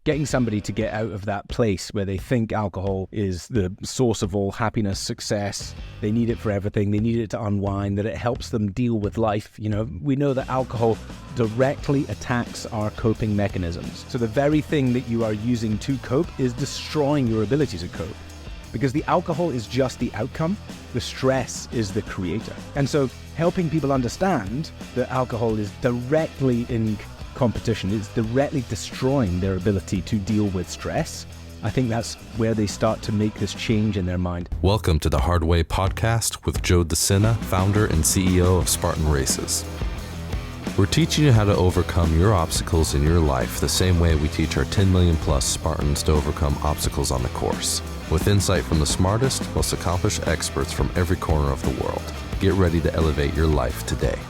getting somebody to get out of that place where they think alcohol is the source of all happiness, success. They need it for everything. They need it to unwind, that it helps them deal with life. You know, we know that alcohol directly attacks our coping mechanisms. So the very thing that you are using to cope is destroying your ability to cope. Because the alcohol is just the outcome, the stress is the creator. And so helping people understand that alcohol is directly in competition, it's directly destroying their ability to deal with stress, I think that's where they start to make this change in their mind. Welcome to the Hard Way podcast with Joe De Sena, founder and CEO of Spartan Races. We're teaching you how to overcome your obstacles in your life the same way we teach our 10 million plus Spartans to overcome obstacles on the course, with insight from the smartest, most accomplished experts from every corner of the world. Get ready to elevate your life today.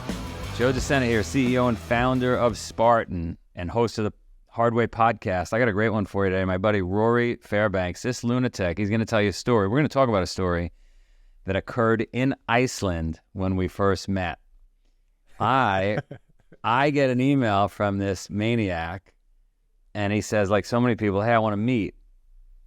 Joe De Sena here, CEO and founder of Spartan and host of the Hard Way podcast. I got a great one for you today. My buddy Ruari Fairbairns, this lunatic, he's going to tell you a story. We're going to talk about a story that occurred in Iceland when we first met. I get an email from this maniac, and he says, like so many people, hey, I want to meet.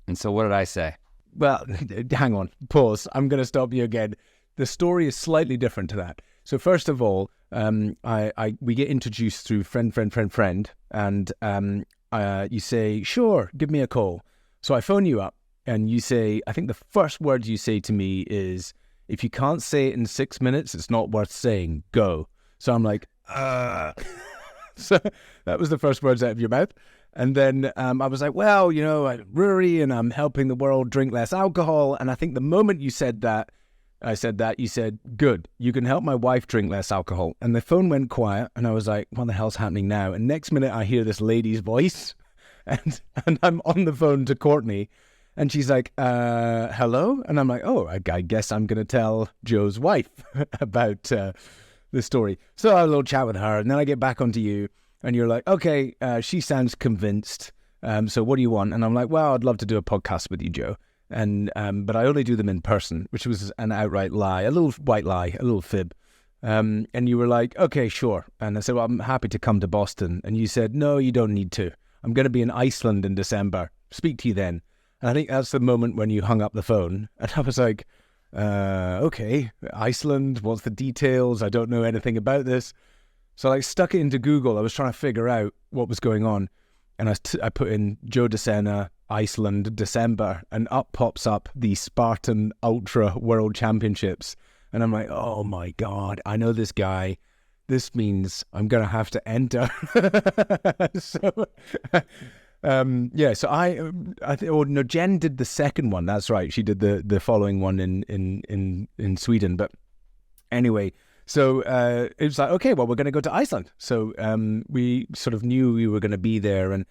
And so what did I say? Well, hang on, pause. I'm going to stop you again. The story is slightly different to that. So first of all, we get introduced through friend, and you say, sure, give me a call. So I phone you up, and you say, I think the first word you say to me is, if you can't say it in 6 minutes, it's not worth saying, go. So I'm like, So that was the first words out of your mouth. And then I was like, well, you know, I'm Ruari and I'm helping the world drink less alcohol. And I think the moment you said that, you said, good, you can help my wife drink less alcohol. And the phone went quiet and I was like, what the hell's happening now? And next minute I hear this lady's voice and I'm on the phone to Courtney and she's like, hello? And I'm like, oh, I guess I'm going to tell Joe's wife about the story. So I had a little chat with her and then I get back onto you and you're like, okay, she sounds convinced. So what do you want? And I'm like, well, I'd love to do a podcast with you, Joe. And but I only do them in person, which was an outright lie, a little white lie, a little fib. And you were like, okay, sure. And I said, well, I'm happy to come to Boston. And you said, no, you don't need to. I'm going to be in Iceland in December. Speak to you then. And I think that's the moment when you hung up the phone. And I was like, okay, Iceland, what's the details? I don't know anything about this. So I stuck it into Google. I was trying to figure out what was going on. And I put in Joe De Sena, Iceland, December, and up pops up the Spartan Ultra World Championships. And I'm like, oh my God, I know this guy. This means I'm going to have to enter. So Jen did the second one. That's right. She did the following one in Sweden. But anyway, so it was like, okay, well, we're going to go to Iceland. So we sort of knew we were going to be there. And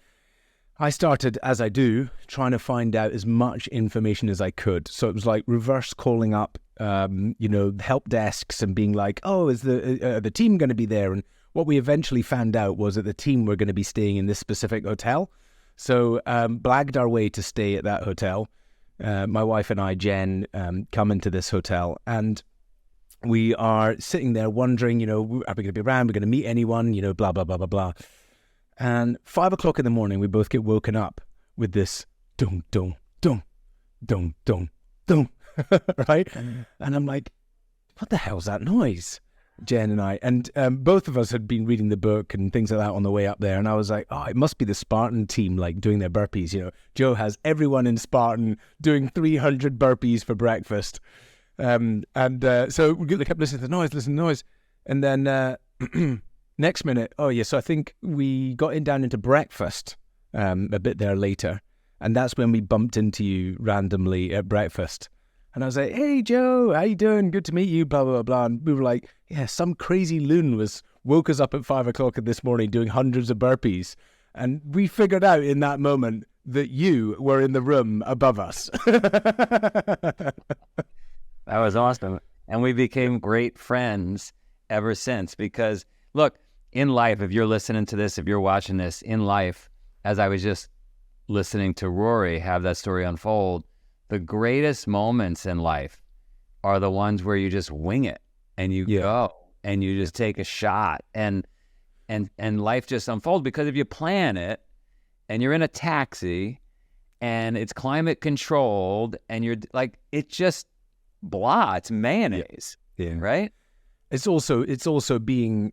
I started, as I do, trying to find out as much information as I could. So it was like reverse calling up, help desks and being like, oh, is the team going to be there? And what we eventually found out was that the team were going to be staying in this specific hotel. So blagged our way to stay at that hotel. My wife and I, Jen, come into this hotel and we are sitting there wondering, are we going to be around? We're going to meet anyone, blah, blah, blah, blah, blah. And 5 o'clock in the morning, we both get woken up with this dum, dum, dum, dum, dum, dum, right? And I'm like, what the hell's that noise? Jen and I, and both of us had been reading the book and things like that on the way up there. And I was like, oh, it must be the Spartan team, like doing their burpees. Joe has everyone in Spartan doing 300 burpees for breakfast. So we kept listening to the noise. And then next minute, so I think we got down into breakfast a bit there later. And that's when we bumped into you randomly at breakfast. And I was like, hey, Joe, how you doing? Good to meet you, blah, blah, blah. And we were like, yeah, some crazy loon woke us up at 5 o'clock this morning doing hundreds of burpees. And we figured out in that moment that you were in the room above us. That was awesome. And we became great friends ever since because, look, in life, if you're listening to this, if you're watching this, in life, as I was just listening to Ruari have that story unfold, the greatest moments in life are the ones where you just wing it and you go and you just take a shot and life just unfolds because if you plan it and you're in a taxi and it's climate controlled and you're like, it's just blah, it's mayonnaise. Yeah. Right? It's also being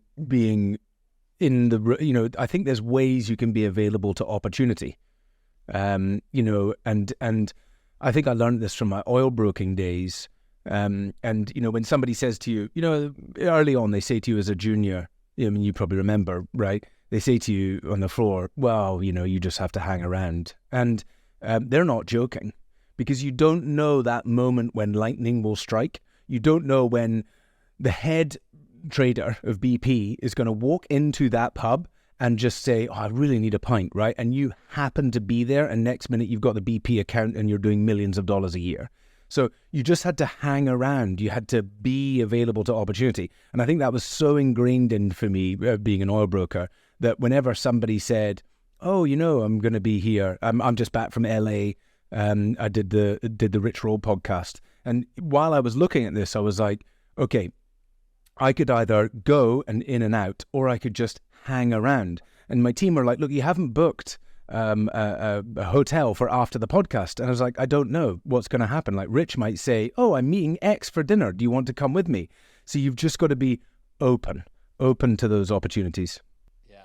in the, I think there's ways you can be available to opportunity. And I think I learned this from my oil broking days. And when somebody says to you, early on, they say to you as a junior, you probably remember, right? They say to you on the floor, well, you just have to hang around. And they're not joking, because you don't know that moment when lightning will strike. You don't know when the head trader of BP is going to walk into that pub and just say, I really need a pint, right? And you happen to be there, and next minute you've got the BP account and you're doing millions of dollars a year. So you just had to hang around. You had to be available to opportunity. And I think that was so ingrained in for me, being an oil broker, that whenever somebody said, oh, I'm going to be here. I'm just back from LA. I did the Rich Roll podcast. And while I was looking at this, I was like, okay, I could either go and in and out, or I could just hang around. And my team were like, look, you haven't booked a hotel for after the podcast. And I was like, I don't know what's going to happen. Like Rich might say, oh, I'm meeting X for dinner. Do you want to come with me? So you've just got to be open to those opportunities. Yeah.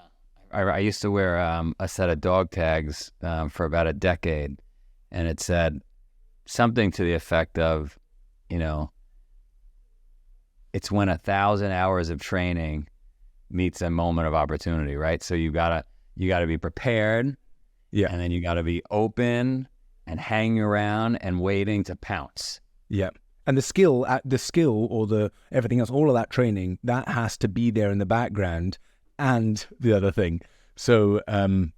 I used to wear a set of dog tags for about a decade, and it said something to the effect of, it's when 1,000 hours of training meets a moment of opportunity, right? So you gotta be prepared, and then you gotta be open and hanging around and waiting to pounce. Yeah, and the skill or the everything else, all of that training, that has to be there in the background, and the other thing. So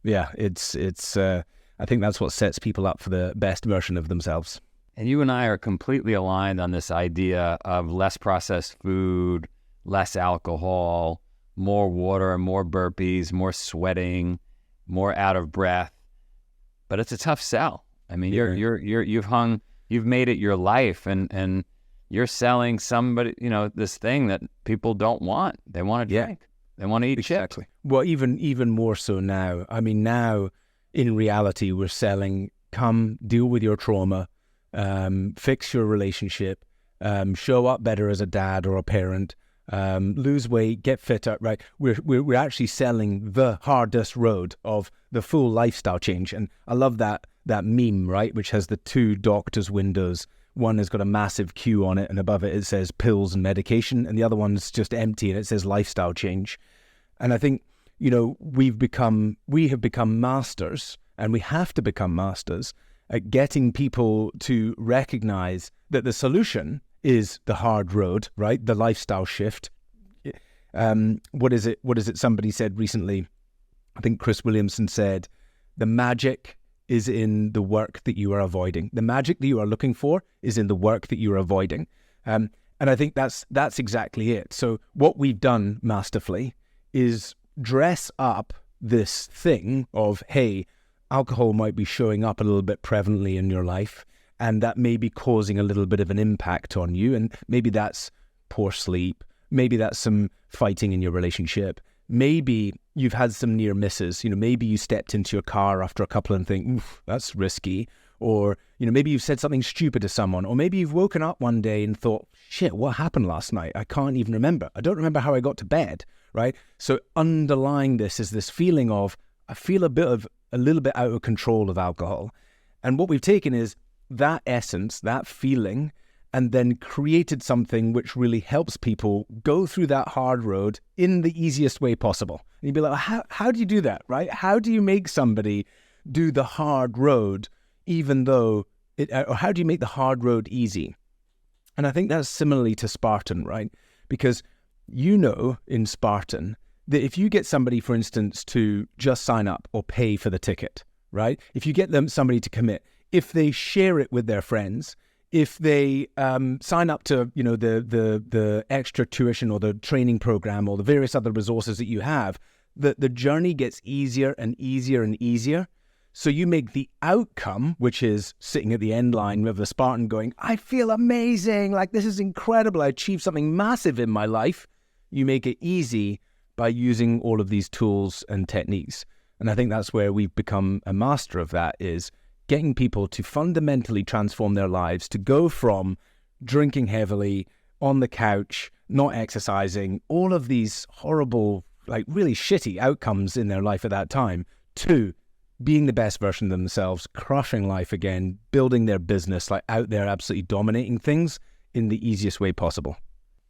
it's I think that's what sets people up for the best version of themselves. And you and I are completely aligned on this idea of less processed food, less alcohol, more water, more burpees, more sweating, more out of breath. But it's a tough sell. I mean, you've made it your life, and you're selling somebody, this thing that people don't want. They want to drink. They want to eat chips. Well, even more so now. I mean, now in reality, we're selling, come deal with your trauma, fix your relationship, show up better as a dad or a parent, lose weight, get fitter, right? We're actually selling the hardest road of the full lifestyle change. And I love that meme, right? Which has the two doctors' windows. One has got a massive Q on it, and above it says pills and medication, and the other one's just empty and it says lifestyle change. And I think, we have become masters, and we have to become masters at getting people to recognize that the solution is the hard road, right? The lifestyle shift. What is it somebody said recently? I think Chris Williamson said, the magic is in the work that you are avoiding. The magic that you are looking for is in the work that you are avoiding. And I think that's exactly it. So what we've done masterfully is dress up this thing of, hey, alcohol might be showing up a little bit prevalently in your life, and that may be causing a little bit of an impact on you. And maybe that's poor sleep. Maybe that's some fighting in your relationship. Maybe you've had some near misses. Maybe you stepped into your car after a couple and think, oof, that's risky. Or, maybe you've said something stupid to someone. Or maybe you've woken up one day and thought, shit, what happened last night? I can't even remember. I don't remember how I got to bed, right? So underlying this is this feeling of, I feel a little bit out of control of alcohol. And what we've taken is that essence, that feeling, and then created something which really helps people go through that hard road in the easiest way possible. And you'd be like, how do you do that, right? How do you make somebody do the hard road, even though or how do you make the hard road easy? And I think that's similarly to Spartan, right? Because in Spartan, that if you get somebody, for instance, to just sign up or pay for the ticket, right? If you get somebody to commit, if they share it with their friends, if they sign up to, the extra tuition or the training program or the various other resources that you have, the journey gets easier and easier and easier. So you make the outcome, which is sitting at the end line of the Spartan going, I feel amazing. Like, this is incredible. I achieved something massive in my life. You make it easy by using all of these tools and techniques. And I think that's where we've become a master of that, is getting people to fundamentally transform their lives, to go from drinking heavily, on the couch, not exercising, all of these horrible, like really shitty outcomes in their life at that time, to being the best version of themselves, crushing life again, building their business, like out there absolutely dominating things in the easiest way possible.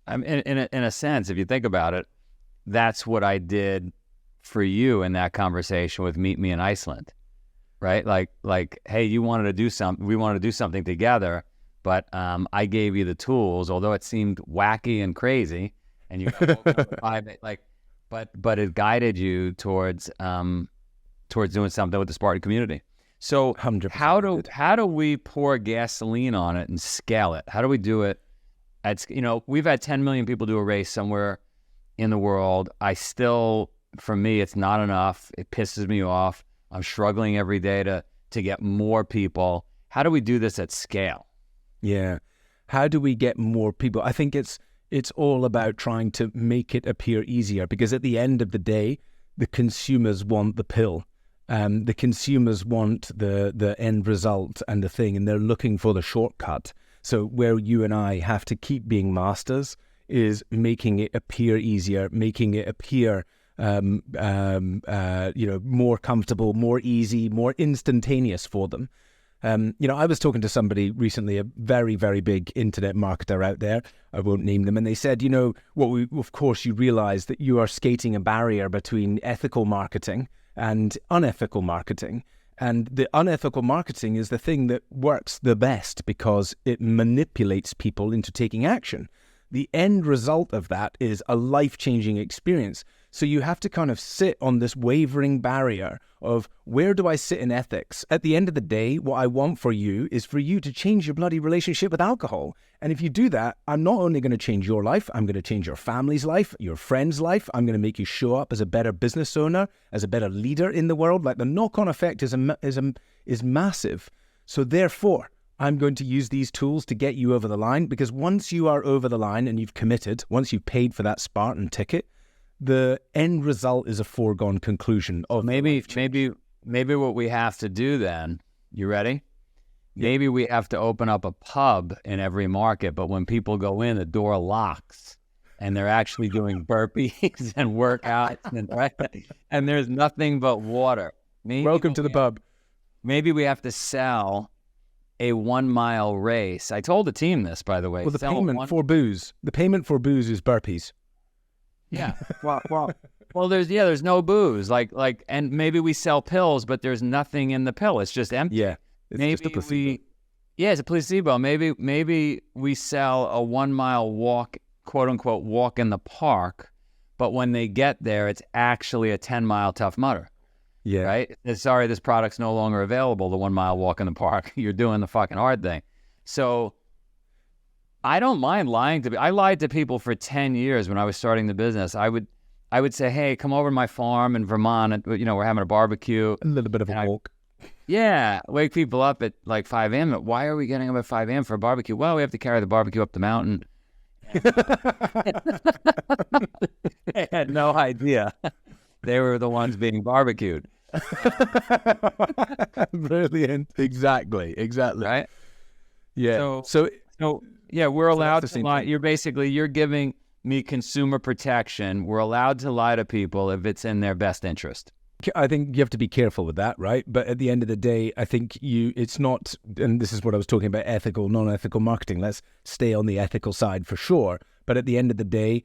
In a sense, if you think about it, that's what I did for you in that conversation with Meet Me in Iceland, right? Like, hey, you wanted to do something, we wanted to do something together, but I gave you the tools, although it seemed wacky and crazy, and you but it guided you towards doing something with the Spartan community. So 100%. how do we pour gasoline on it and scale it? How do we do it? We've had 10 million people do a race somewhere in the world. For me, it's not enough. It pisses me off. I'm struggling every day to get more people. How do we do this at scale? Yeah. How do we get more people? I think it's all about trying to make it appear easier, because at the end of the day, the consumers want the pill. The consumers want the end result and the thing, and they're looking for the shortcut. So where you and I have to keep being masters is making it appear easier, making it appear more comfortable, more easy, more instantaneous for them. I was talking to somebody recently, a very, very big internet marketer out there. I won't name them. And they said, of course, you realize that you are skating a barrier between ethical marketing and unethical marketing. And the unethical marketing is the thing that works the best because it manipulates people into taking action. The end result of that is a life-changing experience. So you have to kind of sit on this wavering barrier of, where do I sit in ethics? At the end of the day, what I want for you is for you to change your bloody relationship with alcohol. And if you do that, I'm not only going to change your life, I'm going to change your family's life, your friend's life. I'm going to make you show up as a better business owner, as a better leader in the world. Like, the knock-on effect is massive. So therefore, I'm going to use these tools to get you over the line, because once you are over the line and you've committed, once you've paid for that Spartan ticket, the end result is a foregone conclusion. Of maybe what we have to do then, you ready? Yeah. Maybe we have to open up a pub in every market, but when people go in, the door locks and they're actually doing burpees and workouts and there's nothing but water. Welcome to the pub. Maybe we have to sell a 1 mile race. I told the team this, by the way. Well, the payment for booze is burpees. Yeah. Well, there's no booze. And maybe we sell pills, but there's nothing in the pill. It's just empty. Yeah. It's just a placebo. It's a placebo. Maybe we sell a 1 mile walk, quote unquote, walk in the park, but when they get there, it's actually a 10-mile Tough Mudder. Yeah. Right? Sorry, this product's no longer available, the 1 mile walk in the park. You're doing the fucking hard thing. So I don't mind lying I lied to people for 10 years when I was starting the business. I would say, hey, come over to my farm in Vermont, and we're having a barbecue. A little bit of a walk. Wake people up at like 5 a.m. Why are we getting up at 5 a.m. for a barbecue? Well, we have to carry the barbecue up the mountain. I had no idea they were the ones being barbecued. Brilliant. Exactly. Right? Yeah. So we're allowed to lie. You're giving me consumer protection. We're allowed to lie to people if it's in their best interest. I think you have to be careful with that, right? But at the end of the day, I think it's not, and this is what I was talking about, ethical, non-ethical marketing. Let's stay on the ethical side for sure. But at the end of the day,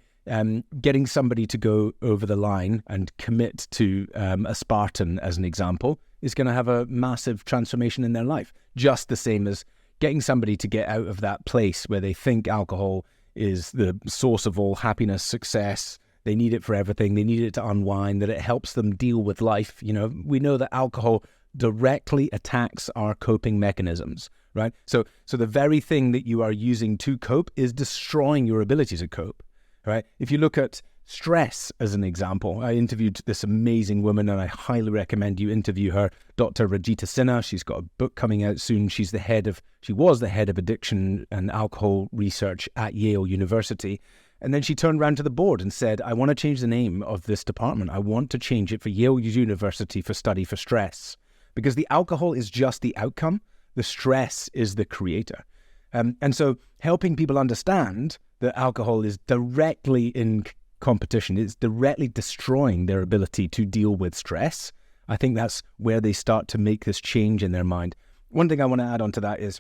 getting somebody to go over the line and commit to a Spartan, as an example, is going to have a massive transformation in their life. Just the same as getting somebody to get out of that place where they think alcohol is the source of all happiness, success. They need it for everything. They need it to unwind, that it helps them deal with life. We know that alcohol directly attacks our coping mechanisms, right? So the very thing that you are using to cope is destroying your ability to cope, right? If you look at stress as an example, I interviewed this amazing woman, and I highly recommend you interview her, Dr. Joe De Sena. She's got a book coming out soon. She was the head of addiction and alcohol research at Yale University. And then she turned around to the board and said, I want to change the name of this department. I want to change it for Yale University for Study for Stress. Because the alcohol is just the outcome. The stress is the creator. And so helping people understand that alcohol is directly in competition, it's directly destroying their ability to deal with stress. I think that's where they start to make this change in their mind. One thing I want to add on to that is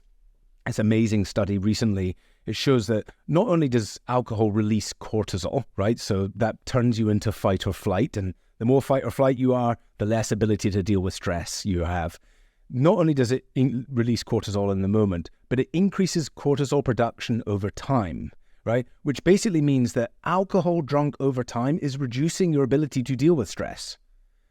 this amazing study recently. It shows that not only does alcohol release cortisol, right? So that turns you into fight or flight. And the more fight or flight you are, the less ability to deal with stress you have. Not only does it release cortisol in the moment, but it increases cortisol production over time, right? Which basically means that alcohol drunk over time is reducing your ability to deal with stress.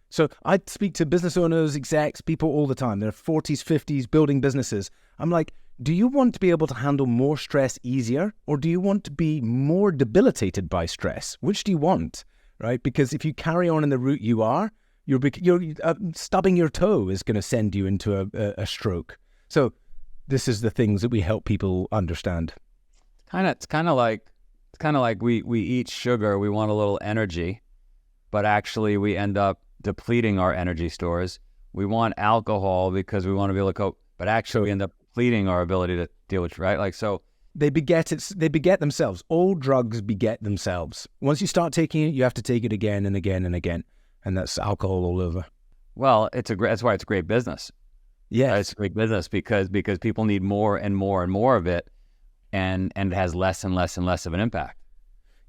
So I speak to business owners, execs, people all the time. They're 40s, 50s, building businesses. I'm like, do you want to be able to handle more stress easier, or do you want to be more debilitated by stress? Which do you want, right? Because if you carry on in the route you are, you're stubbing your toe is going to send you into a stroke. So this is the things that we help people understand. It's kind of like we eat sugar. We want a little energy, but actually we end up depleting our energy stores. We want alcohol because we want to be able to cope, but actually we end up depleting our ability to deal with, right? Like, so they beget themselves. All drugs beget themselves. Once you start taking it, you have to take it again and again and again. And that's alcohol all over. Well, that's why it's a great business. Yeah, it's a great business because people need more and more and more of it, and it has less and less and less of an impact.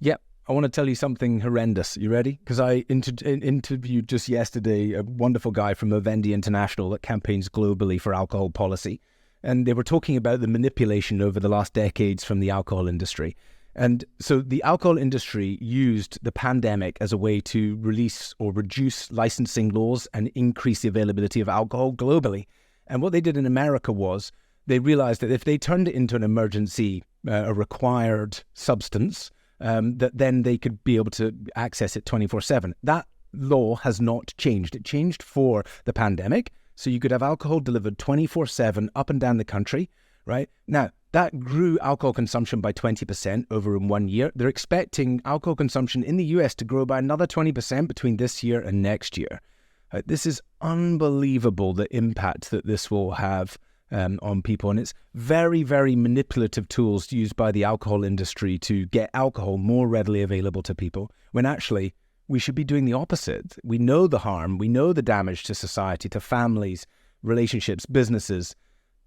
Yep. I want to tell you something horrendous. You ready? Because I interviewed just yesterday a wonderful guy from Vivendi International that campaigns globally for alcohol policy. And they were talking about the manipulation over the last decades from the alcohol industry. And so the alcohol industry used the pandemic as a way to release or reduce licensing laws and increase the availability of alcohol globally. And what they did in America was they realized that if they turned it into an emergency, a required substance, that then they could be able to access it 24/7. That law has not changed. It changed for the pandemic. So you could have alcohol delivered 24/7 up and down the country, right? Now, that grew alcohol consumption by 20% over in 1 year. They're expecting alcohol consumption in the US to grow by another 20% between this year and next year. This is unbelievable, the impact that this will have on people. And it's very, very manipulative tools used by the alcohol industry to get alcohol more readily available to people, when actually we should be doing the opposite. We know the harm. We know the damage to society, to families, relationships, businesses.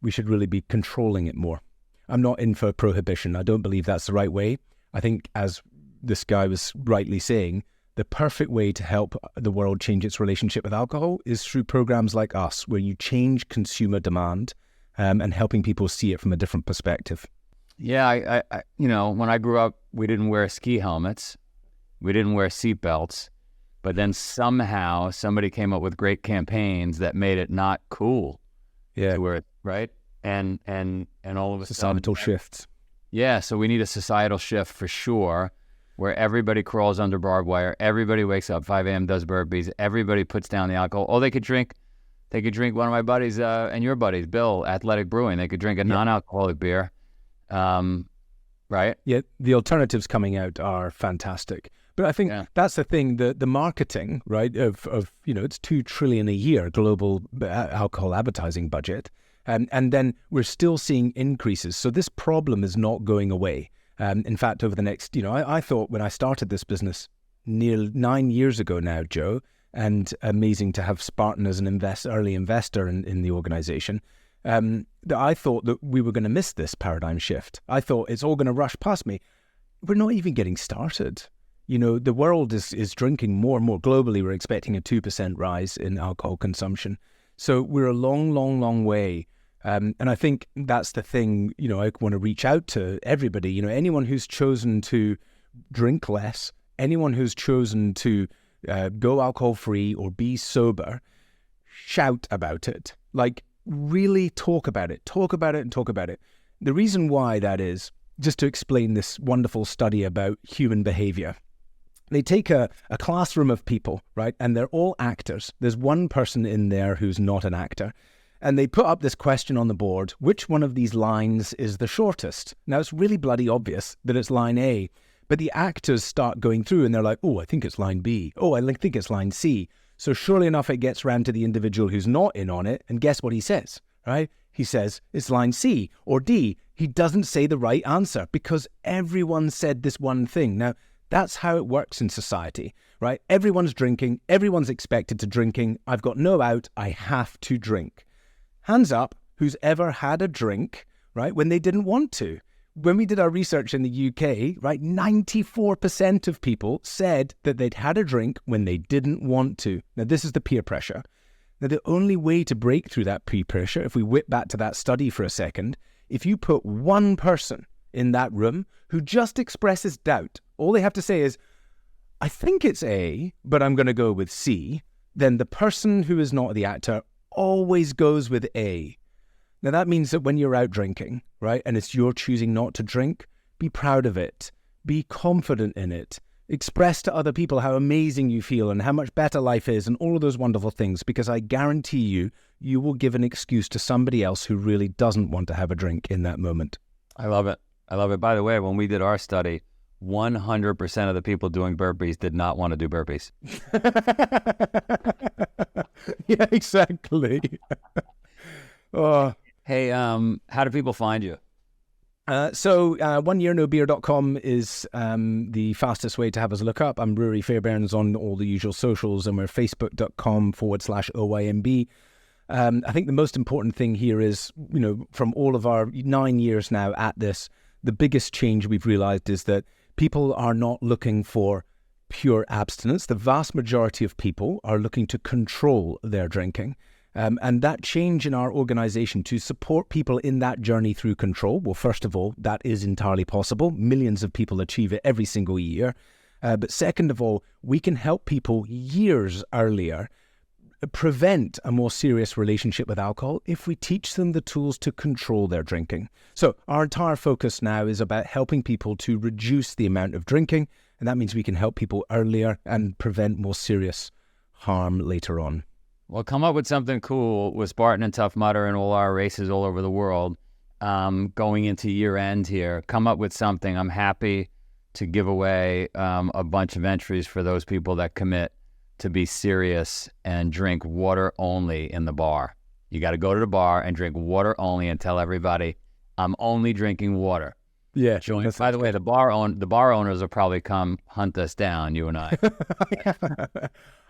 We should really be controlling it more. I'm not in for prohibition. I don't believe that's the right way. I think, as this guy was rightly saying, the perfect way to help the world change its relationship with alcohol is through programs like us, where you change consumer demand and helping people see it from a different perspective. Yeah, I when I grew up, we didn't wear ski helmets. We didn't wear seatbelts. But then somehow somebody came up with great campaigns that made it not cool to wear it, right? And all of a societal sudden, shifts. Yeah, so we need a societal shift for sure, where everybody crawls under barbed wire, everybody wakes up 5 a.m., does burpees, everybody puts down the alcohol. Oh, they could drink one of my buddies and your buddies, Bill, Athletic Brewing. They could drink a non-alcoholic beer, right? Yeah, the alternatives coming out are fantastic. But I think that's the thing, the marketing, right, of it's $2 trillion a year global alcohol advertising budget. And then we're still seeing increases. So this problem is not going away. In fact, over the next, I thought when I started this business nearly 9 years ago now, Joe, and amazing to have Spartan as an early investor in the organization, that I thought that we were going to miss this paradigm shift. I thought it's all going to rush past me. We're not even getting started. The world is drinking more and more globally. We're expecting a 2% rise in alcohol consumption. So we're a long, long, long way. And I think that's the thing, I want to reach out to everybody, anyone who's chosen to drink less, anyone who's chosen to go alcohol free or be sober, shout about it. Like, really talk about it. Talk about it and talk about it. The reason why that is, just to explain this wonderful study about human behavior. They take a classroom of people, right? And they're all actors. There's one person in there who's not an actor. And they put up this question on the board: which one of these lines is the shortest? Now, it's really bloody obvious that it's line A. But the actors start going through and they're like, oh, I think it's line B. Oh, I think it's line C. So surely enough, it gets round to the individual who's not in on it. And guess what he says, right? He says it's line C or D. He doesn't say the right answer because everyone said this one thing. Now, that's how it works in society, right? Everyone's drinking. Everyone's expected to drinking. I've got no out. I have to drink. Hands up, who's ever had a drink, right, when they didn't want to? When we did our research in the UK, right, 94% of people said that they'd had a drink when they didn't want to. Now, this is the peer pressure. Now, the only way to break through that peer pressure, if we whip back to that study for a second, if you put one person in that room who just expresses doubt, all they have to say is, I think it's A, but I'm going to go with C, then the person who is not the actor always goes with A. Now, that means that when you're out drinking, right, and it's your choosing not to drink, be proud of it. Be confident in it. Express to other people how amazing you feel and how much better life is and all of those wonderful things, because I guarantee you, you will give an excuse to somebody else who really doesn't want to have a drink in that moment. I love it. I love it. By the way, when we did our study, 100% of the people doing burpees did not want to do burpees. Yeah, exactly. Oh. Hey, how do people find you? So oneyearnobeer.com is the fastest way to have us look up. I'm Ruari Fairbairns on all the usual socials, and we're facebook.com/OYMB. I think the most important thing here is, from all of our 9 years now at this, the biggest change we've realized is that people are not looking for pure abstinence. The vast majority of people are looking to control their drinking. And that change in our organization to support people in that journey through control, well, first of all, that is entirely possible. Millions of people achieve it every single year. But second of all, we can help people years earlier prevent a more serious relationship with alcohol if we teach them the tools to control their drinking. So our entire focus now is about helping people to reduce the amount of drinking. And that means we can help people earlier and prevent more serious harm later on. Well, come up with something cool with Spartan and Tough Mudder and all our races all over the world going into year end here. Come up with something. I'm happy to give away a bunch of entries for those people that commit to be serious and drink water only in the bar. You got to go to the bar and drink water only and tell everybody, I'm only drinking water. Yeah. By the way, the bar owners will probably come hunt us down, you and I.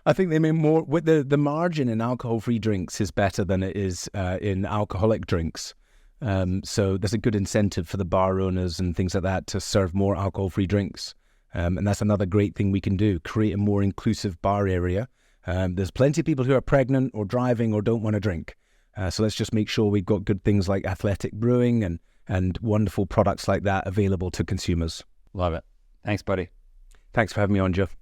I think they mean more with the margin in alcohol-free drinks is better than it is in alcoholic drinks. So there's a good incentive for the bar owners and things like that to serve more alcohol-free drinks. And that's another great thing we can do, create a more inclusive bar area. There's plenty of people who are pregnant or driving or don't want to drink. So let's just make sure we've got good things like athletic brewing and wonderful products like that available to consumers. Love it. Thanks, buddy. Thanks for having me on, Jeff.